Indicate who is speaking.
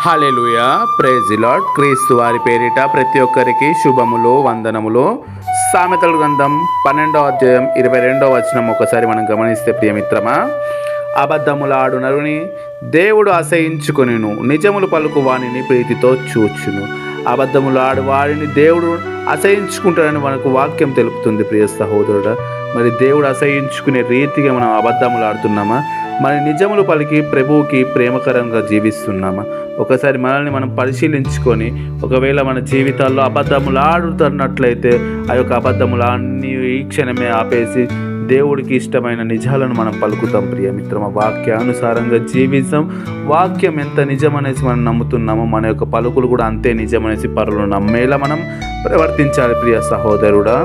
Speaker 1: Hallelujah, praise the lord. క్రీస్తు వారి పేరిట ప్రతి ఒక్కరికి శుభములు, వందనములు. సామెతల గ్రంథం 12వ అధ్యాయం 22వ వచనం ఒకసారి మనం గమనిస్తే ప్రియమిత్రమా, అబద్ధములాడు నరుని దేవుడు అసహించుకొనిను, నిజములు పలుకు వానిని ప్రీతితో చూచును. అబద్ధములాడు వారిని దేవుడు అసహించుకుంటాడని మనకు వాక్యం తెలుపుతుంది. ప్రియ సహోదరుడా, మరి దేవుడు అసహించుకునే రీతిగా మనం అబద్ధములు ఆడుతున్నామా? మరి నిజములు పలికి ప్రభువుకి ప్రేమకరంగా జీవిస్తున్నామా? ఒకసారి మనల్ని మనం పరిశీలించుకొని, ఒకవేళ మన జీవితాల్లో అబద్ధములు ఆడుతున్నట్లయితే ఆ యొక్క అబద్ధములన్నీ ఈ క్షణమే ఆపేసి దేవుడికి ఇష్టమైన నిజాలను మనం పలుకుతాం. ప్రియమిత్రమ, వాక్యానుసారంగా జీవిస్తాం. వాక్యం ఎంత నిజమనేసి మనం నమ్ముతున్నామో మన యొక్క పలుకులు కూడా అంతే నిజమనేసి పరులు నమ్మేలా మనం ప్రవర్తించాలి. ప్రియ సహోదరుడా.